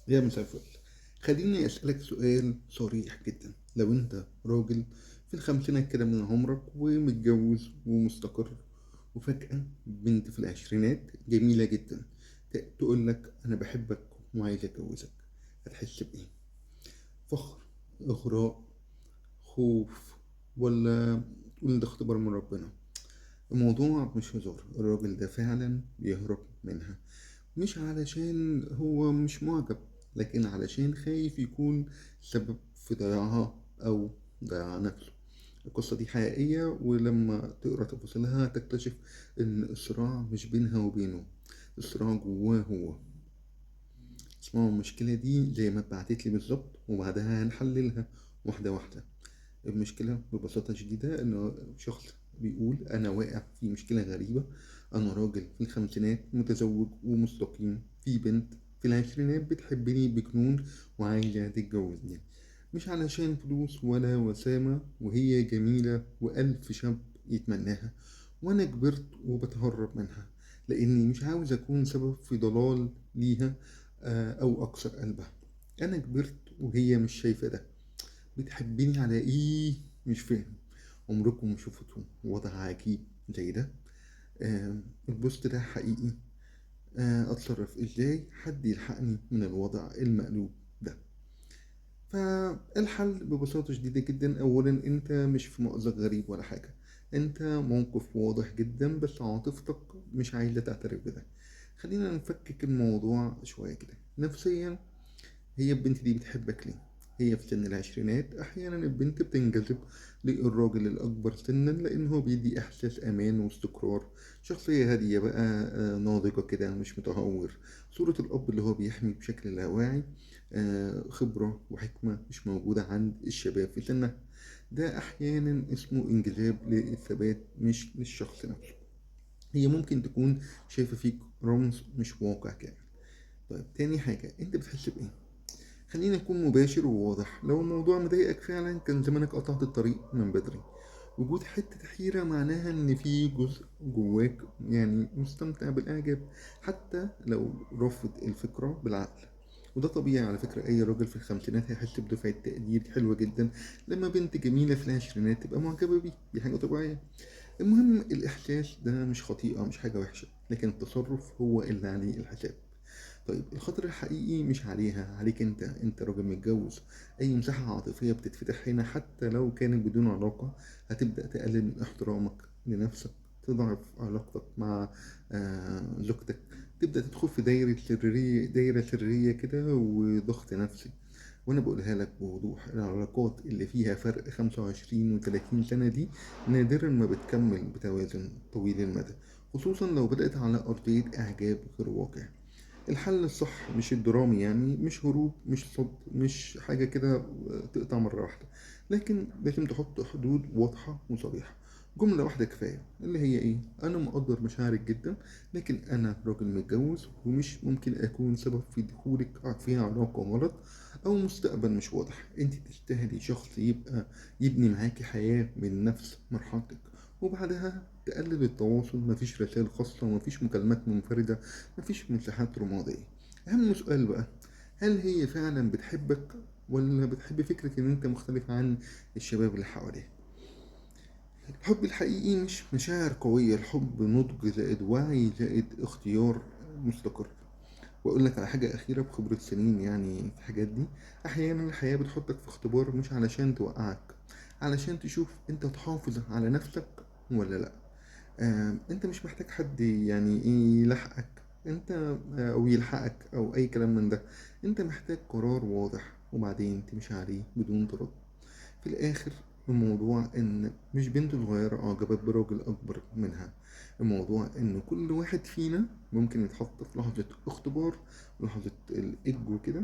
يا مساء الفل. خليني أسألك سؤال صريح جدا. لو أنت راجل في الخمسينات كده من عمرك ومتجوز ومستقر، وفجأة بنت في العشرينات جميلة جدا تقول لك أنا بحبك وعايز أتجوزك، هتحس بإيه؟ فخر، إغراء، خوف، ولا تقول ده اختبار من ربنا؟ الموضوع مش هزار، الراجل ده فعلا بيهرب منها، مش علشان هو مش معجب، لكن علشان خايف يكون سبب في ضياعها أو ضياع نفسه. القصة دي حقيقية، ولما تقرأ تفاصيلها تكتشف إن الصراع مش بينها وبينه، الصراع جواه هو. اسمعوا المشكلة دي زي ما اتبعتت لي بالظبط، وبعدها هنحللها واحدة واحدة. المشكلة ببساطة شديدة إن شخص بيقول أنا واقع في مشكلة غريبة. أنا راجل في الخمسينات متزوج ومستقيم، في بنت في العشرينات بتحبني بجنون وعايزة تتجوزني، مش علشان فلوس ولا وسامة، وهي جميلة وألف شاب يتمناها، وأنا كبرت وبتهرب منها لأني مش عاوز أكون سبب في ضلال ليها، أو أكسر قلبها. أنا كبرت وهي مش شايفة ده. بتحبني على ايه؟ مش فاهم. عمركم شفتوا وضع عجيب زي ده؟ البوست ده حقيقي. اتصرف ازاي؟ حد يلحقني من الوضع المقلوب ده. فالحل ببساطة شديدة جدا، اولا انت مش في مأزق غريب ولا حاجة، انت موقف واضح جدا بس عاطفتك مش عايزة تعترف بده. خلينا نفكك الموضوع شوية كده نفسيا. هي البنت دي بتحبك ليه؟ هي في سن العشرينات، أحيانا البنت بتنجذب للراجل الأكبر سنا لأنه بيدي إحساس أمان واستقرار، شخصية هادية بقى، ناضجة كده، مش متهور. صورة الأب اللي هو بيحمي بشكل لا واعي، خبرة وحكمة مش موجودة عند الشباب في سنه. ده أحيانا اسمه انجذاب للثبات مش للشخص نفسه. هي ممكن تكون شايفة فيك رمز مش واقع كامل. طيب تاني حاجة، انت بتحس بإيه؟ خلينا نكون مباشر وواضح، لو الموضوع مضايقك فعلا كان زمانك قطعت الطريق من بدري. وجود حتة حيرة معناها إن في جزء جواك يعني مستمتع بالإعجاب، حتى لو رافض الفكرة بالعقل. وده طبيعي على فكرة، أي راجل في الخمسينات هيحس بدفعة تقدير حلوة جدا لما بنت جميلة في العشرينات تبقى معجبة بيه، دي حاجة طبيعية. المهم الإحساس ده مش خطيئة، مش حاجة وحشة، لكن التصرف هو اللي عليه الحساب. طيب الخطر الحقيقي مش عليها، عليك انت راجل متجوز. اي مساحة عاطفية بتتفتح هنا حتى لو كانت بدون علاقة هتبدأ تقلل من احترامك لنفسك، تضعف علاقتك مع زوجتك، تبدأ تدخل في دايرة سرية كده وضغط نفسي. وانا بقولها لك بوضوح، العلاقات اللي فيها فرق 25 و30 سنة دي نادرا ما بتكمل بتوازن طويل المدى، خصوصا لو بدأت على أرضية إعجاب غير واقع. الحل الصح مش الدرامي، يعني مش هروب، مش صد، مش حاجة كده تقطع مرة واحدة، لكن لازم تحط حدود واضحة وصريحة. جملة واحدة كفاية، اللي هي ايه؟ انا مقدر مشاعرك جدا، لكن انا راجل متجوز ومش ممكن اكون سبب في دخولك فيها علاقة غلط او مستقبل مش واضح. انت تستاهلي شخص يبني معاكي حياة من نفس مرحلتك. وبعدها تقلل التواصل، مفيش رسائل خاصة، مفيش مكالمات منفردة، مفيش مساحات رمادية. أهم سؤال بقى، هل هي فعلا بتحبك ولا بتحب فكرة إن أنت مختلف عن الشباب اللي حواليها؟ الحب الحقيقي مش مشاعر قوية، الحب نضج زائد وعي زائد اختيار مستقر. وأقول لك على حاجة أخيرة بخبرة سنين يعني في الحاجات دي، أحيانا الحياة بتحطك في اختبار مش علشان توقعك، علشان تشوف أنت تحافظ على نفسك ولا لأ. انت مش محتاج حد يعني ايه يلحقك، انت او يلحقك او اي كلام من ده. انت محتاج قرار واضح وبعدين تمشي عليه بدون تردد. في الاخر الموضوع ان مش بنت صغيرة اعجبت براجل اكبر منها، الموضوع ان كل واحد فينا ممكن يتحط في لحظة اختبار، لحظة الايجو كده،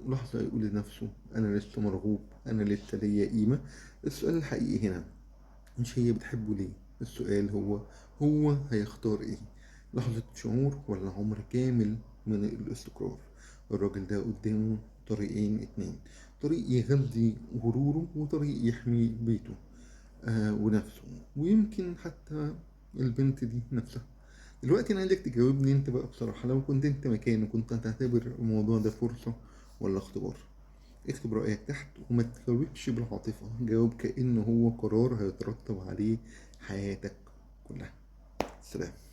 لحظة يقول لنفسه انا لسه مرغوب، انا لسه ليا قيمة. السؤال الحقيقي هنا مش هي بتحبه ليه، السؤال هو هيختار ايه؟ لحظة شعور ولا عمر كامل من الاستقرار؟ الراجل ده قدامه طريقين اتنين، طريق يغذي غروره وطريق يحمي بيته ونفسه، ويمكن حتى البنت دي نفسها. دلوقتي انا عايزك تجاوبني انت بقى بصراحة، لو كنت انت مكانه كنت هتعتبر الموضوع ده فرصة ولا اختبار؟ اكتب رأيك تحت، وما تجاوبش بالعاطفة، جاوب كأنه هو قرار هيترتب عليه حياتك كلها. سلام.